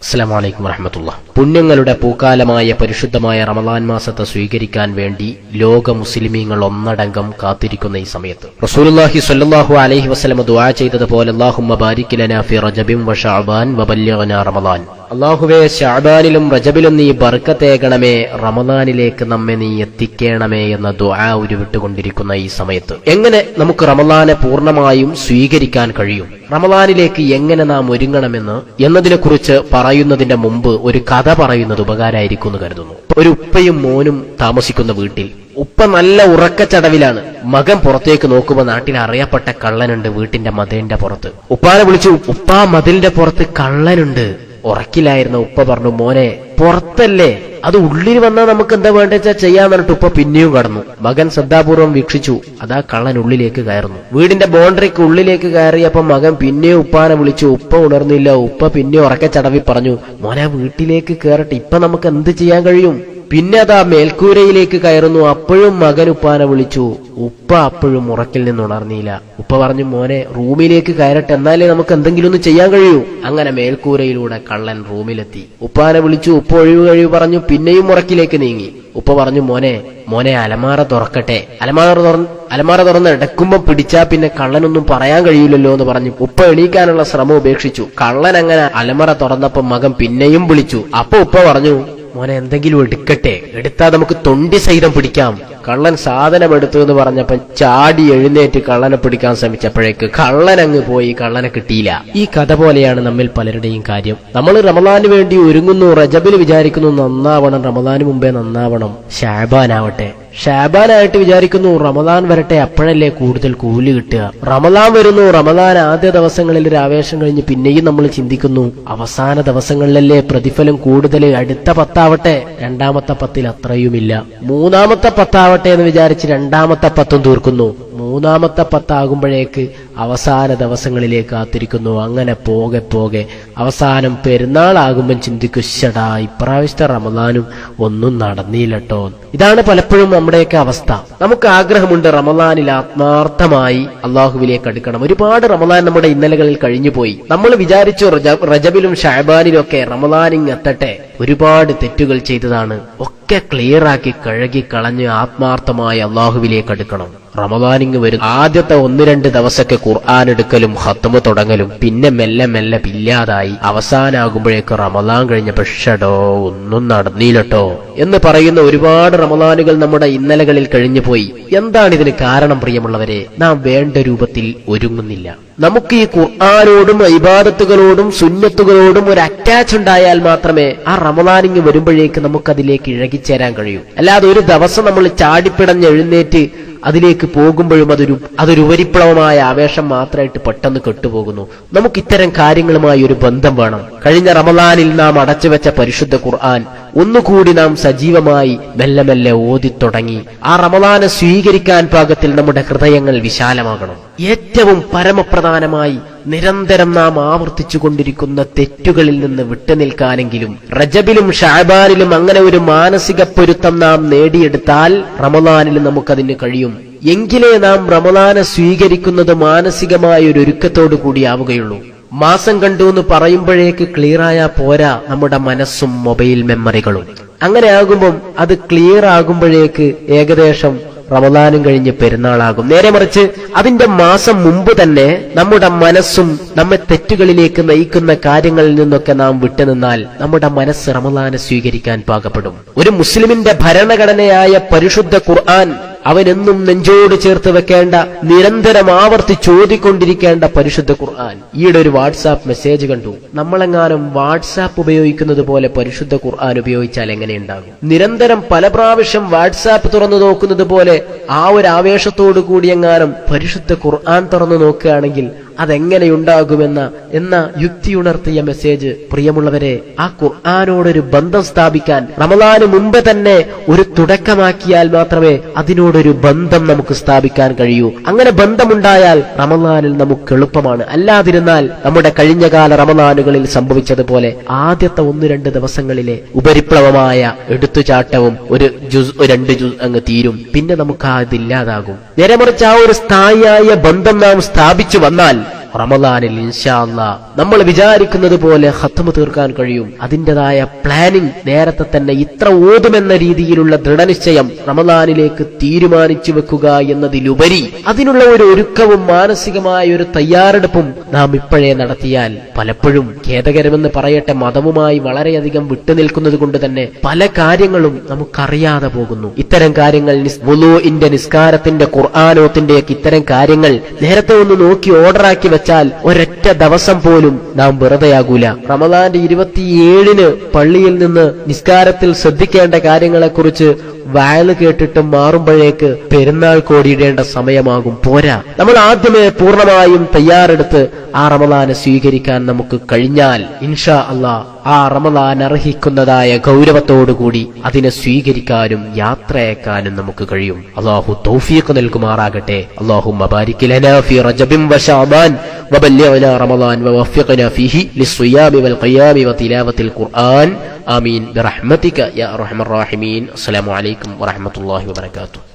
അസ്സലാമു അലൈക്കും വറഹ്മത്തുള്ളാഹി. പുണ്യങ്ങളുടെ പൂക്കാലമായ പരിശുദ്ധമായ റമളാൻ മാസത്തെ സ്വീകരിക്കാൻ വേണ്ടി ലോക മുസ്ലിമീങ്ങൾ ഒന്നടങ്കം കാത്തിരിക്കുന്ന ഈ സമയത്ത് റസൂലുള്ളാഹി സ്വല്ലല്ലാഹു അലൈഹി വസല്ലം ദുആ ചെയ്തതുപോലെ അല്ലാഹുമ്മ ബാരിക് ലനാ ഫി റജബിൻ വ ശഅബാൻ വ ബല്ലിഗ്നാ റമളാൻ. അല്ലാഹുവേ, ശഅബാനിലും റജബിലും നീ ബർക്കത്തേകണമേ, റമളാനിലേക്ക് നമ്മെ നീ എത്തിക്കണമേ എന്ന ദുആ ഉരുവിട്ടുകൊണ്ടിരിക്കുന്ന ഈ സമയത്ത് എങ്ങനെ നമുക്ക് റമളാനെ പൂർണ്ണമായും സ്വീകരിക്കാൻ കഴിയും, റമളാനിലേക്ക് എങ്ങനെ നാം ഒരുങ്ങണമെന്ന് എന്നതിനെക്കുറിച്ച് പറയുന്നതിന്റെ മുമ്പ് ഒരു കഥ പറയുന്നത് ഉപകാരമായിരിക്കും എന്ന് കരുതുന്നു. ഒരു ഉപ്പയും മോനും താമസിക്കുന്ന വീട്ടിൽ ഉപ്പ നല്ല ഉറക്കച്ചടവിലാണ്. മകൻ പുറത്തേക്ക് നോക്കുമ്പോൾ നാട്ടിൽ അറിയപ്പെട്ട കള്ളനുണ്ട് വീട്ടിന്റെ മതിലിന്റെ പുറത്ത്. ഉപ്പാനെ വിളിച്ചു, ഉപ്പാ മതിലിന്റെ പുറത്ത് കള്ളനുണ്ട്. ഉറക്കിലായിരുന്ന ഉപ്പ പറഞ്ഞു, മോനെ പുറത്തല്ലേ, അത് ഉള്ളിൽ വന്നാൽ നമുക്ക് എന്താ വേണ്ടെച്ചാ ചെയ്യാന്ന് പറഞ്ഞിട്ട് ഉപ്പ പിന്നെയും കടന്നു. മകൻ ശ്രദ്ധാപൂർവം വീക്ഷിച്ചു, അതാ കള്ളൻ ഉള്ളിലേക്ക് കയറുന്നു. വീടിന്റെ ബൗണ്ടറിക്ക് ഉള്ളിലേക്ക് കയറിയപ്പോ മകൻ പിന്നെയും ഉപ്പാനെ വിളിച്ചു. ഉപ്പ ഉണർന്നില്ല. ഉപ്പ പിന്നെ ഉറക്കച്ചടവി പറഞ്ഞു, മോനെ വീട്ടിലേക്ക് കയറട്ടെ, ഇപ്പൊ നമുക്ക് എന്ത് ചെയ്യാൻ കഴിയും? പിന്നെ അതാ മേൽക്കൂരയിലേക്ക് കയറുന്നു. അപ്പോഴും മകൻ ഉപ്പാനെ വിളിച്ചു. ഉപ്പ അപ്പോഴും ഉറക്കിൽ നിന്ന് ഉണർന്നില്ല. ഉപ്പ പറഞ്ഞു, മോനെ റൂമിലേക്ക് കയറട്ടെ, എന്നാലേ നമുക്ക് എന്തെങ്കിലും ഒന്ന് ചെയ്യാൻ കഴിയൂ. അങ്ങനെ മേൽക്കൂരയിലൂടെ കള്ളൻ റൂമിലെത്തി. ഉപ്പാനെ വിളിച്ചു. ഉപ്പ ഒഴിവ് പറഞ്ഞു. പിന്നെയും ഉറക്കിലേക്ക് നീങ്ങി. ഉപ്പ പറഞ്ഞു, മോനെ അലമാര തുറക്കട്ടെ. അലമാര തുറന്ന് ഇടക്കുമ്പോ പിടിച്ചാ പിന്നെ കള്ളനൊന്നും പറയാൻ കഴിയില്ലല്ലോ എന്ന് പറഞ്ഞു ഉപ്പ എണീക്കാനുള്ള ശ്രമം ഉപേക്ഷിച്ചു. കള്ളൻ അങ്ങനെ അലമാര തുറന്നപ്പോ മകൻ പിന്നെയും വിളിച്ചു. അപ്പൊ ഉപ്പ പറഞ്ഞു, മോനെ എന്തെങ്കിലും എടുക്കട്ടെ, എടുത്താ നമുക്ക് തൊണ്ടി സഹിതം പിടിക്കാം. കള്ളൻ സാധനം എടുത്തു എന്ന് പറഞ്ഞപ്പോ ചാടി എഴുന്നേറ്റ് കള്ളനെ പിടിക്കാൻ ശ്രമിച്ചപ്പോഴേക്ക് കള്ളൻ അങ്ങ് പോയി, കള്ളനെ കിട്ടിയില്ല. ഈ കഥ പോലെയാണ് നമ്മിൽ പലരുടെയും കാര്യം. നമ്മൾ റമളാന് വേണ്ടി ഒരുങ്ങുന്നു, റജബിൽ വിചാരിക്കുന്നു നന്നാവണം, റമളാന് മുമ്പേ നന്നാവണം. ഷാബാനാവട്ടെ, ഷാബാനായിട്ട് വിചാരിക്കുന്നു റമളാൻ വരട്ടെ, അപ്പോഴല്ലേ കൂടുതൽ കൂലി കിട്ടുക. റമളാൻ വരുന്നു, റമളാൻ ആദ്യ ദിവസങ്ങളിൽ ഒരു ആവേശം കഴിഞ്ഞ് പിന്നെയും നമ്മൾ ചിന്തിക്കുന്നു അവസാന ദിവസങ്ങളിലല്ലേ പ്രതിഫലം കൂടുതൽ, അടുത്ത പത്താവട്ടെ. രണ്ടാമത്തെ പത്തിൽ അത്രയുമില്ല. മൂന്നാമത്തെ പത്താവട്ടെ എന്ന് വിചാരിച്ച് രണ്ടാമത്തെ പത്തും തീർക്കുന്നു. മൂന്നാമത്തെ പത്താകുമ്പോഴേക്ക് അവസാന ദിവസങ്ങളിലേക്ക് കാത്തിരിക്കുന്നു. അങ്ങനെ പോകെ പോകെ അവസാനം പെരുന്നാളാകുമ്പം ചിന്തിക്കും, ശടാ ഇപ്രാവശ്യത്തെ റമളാനും ഒന്നും നടന്നില്ലട്ടോ. ഇതാണ് പലപ്പോഴും നമ്മുടെയൊക്കെ അവസ്ഥ. നമുക്ക് ആഗ്രഹമുണ്ട് റമളാനിൽ ആത്മാർത്ഥമായി അള്ളാഹുവിലേക്ക് അടുക്കണം. ഒരുപാട് റമളാൻ നമ്മുടെ ഇന്നലകളിൽ കഴിഞ്ഞുപോയി. നമ്മൾ വിചാരിച്ചു റജബിലും ഷഅബാനിലും ഒക്കെ റമളാനിങ് എത്തട്ടെ. ഒരുപാട് തെറ്റുകൾ ചെയ്തതാണ്. ഒക്കെ ക്ലിയറാക്കി കഴുകി കളഞ്ഞ് ആത്മാർത്ഥമായി അള്ളാഹുവിലേക്ക് അടുക്കണം. റമളാനിങ് വരും ആദ്യത്തെ 1-2 ദിവസമൊക്കെ ഖുർആൻ എടുക്കലും ഖത്മ് തുടങ്ങലും പിന്നെ മെല്ലെ മെല്ലെ ഇല്ലാതായി. അവസാനാകുമ്പോഴേക്ക് റമളാൻ കഴിഞ്ഞപ്പോ ഷടോ ഒന്നും നടന്നില്ലട്ടോ എന്ന് പറയുന്ന ഒരുപാട് റമളാനുകൾ നമ്മുടെ ഇന്നലകളിൽ കഴിഞ്ഞുപോയി. എന്താണ് ഇതിന് കാരണം പ്രിയമുള്ളവരെ? നാം വേണ്ട രൂപത്തിൽ ഒരുങ്ങുന്നില്ല. നമുക്ക് ഈ ഖുർആനോടും ഇബാദത്തുകളോടും സുന്നത്തുകളോടും ഒരു അറ്റാച്ച് ഉണ്ടായാൽ മാത്രമേ ആ റമളാനിങ് വരുമ്പോഴേക്ക് നമുക്കതിലേക്ക് ഇഴകിച്ചേരാൻ കഴിയൂ. അല്ലാതെ ഒരു ദിവസം നമ്മൾ ചാടിപ്പിടഞ്ഞ് എഴുന്നേറ്റ് അതിലേക്ക് പോകുമ്പോഴും അതൊരു ഉപരിപ്ലവമായ ആവേശം മാത്രമായിട്ട് പെട്ടെന്ന് കെട്ടുപോകുന്നു. നമുക്ക് ഇത്തരം കാര്യങ്ങളുമായി ഒരു ബന്ധം വേണം. കഴിഞ്ഞ റമളാനിൽ നാം അടച്ചുവെച്ച പരിശുദ്ധ ഖുർആൻ ഒന്നുകൂടി നാം സജീവമായി മെല്ലെ മെല്ലെ ഓതിത്തുടങ്ങി ആ റമളാനെ സ്വീകരിക്കാൻ പാകത്തിൽ നമ്മുടെ ഹൃദയങ്ങൾ വിശാലമാകണം. ഏറ്റവും പരമപ്രധാനമായി നിരന്തരം നാം ആവർത്തിച്ചു കൊണ്ടിരിക്കുന്ന തെറ്റുകളിൽ നിന്ന് വിട്ടുനിൽക്കാനെങ്കിലും റജബിലും ഷഅബാനിലും അങ്ങനെ ഒരു മാനസിക പൊരുത്തം നാം നേടിയെടുത്താൽ റമളാനിൽ നമുക്കതിന് കഴിയും. എങ്കിലേ നാം റമളാനെ സ്വീകരിക്കുന്നത് മാനസികമായ ഒരു ഒരുക്കത്തോടു കൂടിയാവുകയുള്ളൂ. മാസം കണ്ടു എന്ന് പറയുമ്പോഴേക്ക് ക്ലിയറായാ പോരാ നമ്മുടെ മനസ്സും മൊബൈൽ മെമ്മറികളും. അങ്ങനെ ആകുമ്പം അത് ക്ലിയർ ആകുമ്പോഴേക്ക് ഏകദേശം റമളാനും കഴിഞ്ഞ് പെരുന്നാളാകും. നേരെ മറിച്ച് അതിന്റെ മാസം മുമ്പ് തന്നെ നമ്മുടെ മനസ്സും നമ്മെ തെറ്റുകളിലേക്ക് നയിക്കുന്ന കാര്യങ്ങളിൽ നിന്നൊക്കെ നാം വിട്ടുനിന്നാൽ നമ്മുടെ മനസ്സ് റമളാനെ സ്വീകരിക്കാൻ പാകപ്പെടും. ഒരു മുസ്ലിമിന്റെ ഭരണഘടനയായ പരിശുദ്ധ ഖുർആൻ അവനെന്നും നെഞ്ചോട് ചേർത്ത് വെക്കേണ്ട, നിരന്തരം ആവർത്തിച്ചോദിക്കൊണ്ടിരിക്കേണ്ട പരിശുദ്ധ ഖുർആൻ. ഈയിടെ ഒരു വാട്സാപ്പ് മെസ്സേജ് കണ്ടു. നമ്മളെങ്ങാനും വാട്സാപ്പ് ഉപയോഗിക്കുന്നത് പോലെ പരിശുദ്ധ ഖുർആൻ ഉപയോഗിച്ചാൽ എങ്ങനെയുണ്ടാകും? നിരന്തരം പല പ്രാവശ്യം വാട്സാപ്പ് തുറന്നു നോക്കുന്നത് പോലെ ആ ഒരു ആവേശത്തോടു കൂടി എങ്ങാനും പരിശുദ്ധ ഖുർആൻ തുറന്നു നോക്കുകയാണെങ്കിൽ അതെങ്ങനെയുണ്ടാകുമെന്ന യുക്തിയുണർത്തിയ മെസ്സേജ്. പ്രിയമുള്ളവരെ, ആ ഖുർആനോടൊരു ബന്ധം സ്ഥാപിക്കാൻ റമളാന് മുമ്പ് തന്നെ ഒരു തുടക്കമാക്കിയാൽ മാത്രമേ അതിനോടൊരു ബന്ധം നമുക്ക് സ്ഥാപിക്കാൻ കഴിയൂ. അങ്ങനെ ബന്ധമുണ്ടായാൽ റമളാനിൽ നമുക്ക് എളുപ്പമാണ്. അല്ലാതിരുന്നാൽ നമ്മുടെ കഴിഞ്ഞകാല റമളാനുകളിൽ സംഭവിച്ചതുപോലെ ആദ്യത്തെ 1-2 ദിവസങ്ങളിലെ ഉപരിപ്ലവമായ എടുത്തുചാട്ടവും ഒരു ജുസ് 2 ജുസ് അങ്ങ് തീരും. പിന്നെ നമുക്ക് അതില്ലാതാകും. നേരെ മറിച്ച് ആ ഒരു സ്ഥായിയായ ബന്ധം നാം സ്ഥാപിച്ചു വന്നാൽ റമദാനിൽ ഇൻഷാ അല്ലാഹ് നമ്മൾ വിചാരിക്കുന്നത് പോലെ ഖത്മ് തീർക്കാൻ കഴിയും. അതിൻ്റെതായ പ്ലാനിംഗ് നേരത്തെ തന്നെ ഇത്ര ഓതുമെന്ന രീതിയിലുള്ള ദൃഢനിശ്ചയം റമദാനിലേക്ക് തീരുമാനിച്ചു വെക്കുക എന്നതിലുപരി അതിനുള്ള ഒരു ഒരുക്കവും മാനസികമായ ഒരു തയ്യാറെടുപ്പും നാം ഇപ്പോഴേ നടത്തിയാൽ, പലപ്പോഴും ഖേദകരമെന്ന് പറയട്ടെ, മതവുമായി വളരെയധികം വിട്ടുനിൽക്കുന്നത് കൊണ്ട് തന്നെ പല കാര്യങ്ങളും നമുക്കറിയാതെ പോകുന്നു. ഇത്തരം കാര്യങ്ങൾ വുളൂഇന്റെ, നിസ്കാരത്തിന്റെ, ഖുർആനോത്തിന്റെയൊക്കെ ഇത്തരം കാര്യങ്ങൾ നേരത്തെ ഒന്ന് നോക്കി ഓർഡറാക്കി വെച്ചാൽ ഒരൊറ്റ ദിവസം പോലും നാം വെറുതെയാകൂല. റമദാന്റെ 27-ന് പള്ളിയിൽ നിന്ന് നിസ്കാരത്തിൽ ശ്രദ്ധിക്കേണ്ട കാര്യങ്ങളെക്കുറിച്ച് വയല് കേട്ടിട്ട് മാറുമ്പോഴേക്ക് പെരുന്നാൾ കോടിയിടേണ്ട സമയമാകും. പോരാ, നമ്മൾ ആദ്യമേ പൂർണ്ണമായും തയ്യാറെടുത്ത് ആ റമദാനെ സ്വീകരിക്കാൻ നമുക്ക് കഴിഞ്ഞാൽ ഇൻഷാ അല്ലാഹ് ആ റമദാൻ അർഹിക്കുന്നതായ ഗൗരവത്തോടുകൂടി അതിനെ സ്വീകരിക്കാനും യാത്രയക്കാനും നമുക്ക് കഴിയും. അല്ലാഹു തൗഫീഖ് നൽകുമാറാകട്ടെ. അല്ലാഹുമ്മ ബാരിക് ലനാ ഫീ റജബിൻ വശഅബാൻ വബല്ലിഗ്നാ റമദാൻ വവഫിഖ്നാ ഫീഹി ലിസ്സിയാമി വൽഖിയാമി വതിലാവത്തിൽ ഖുർആൻ. ആമീൻ ബിറഹ്മതിക യാ അർഹമർ റഹീമീൻ. അസ്സലാമു അലൈക്കും വറഹ്മത്തുള്ളാഹി വബറകാതുഹു.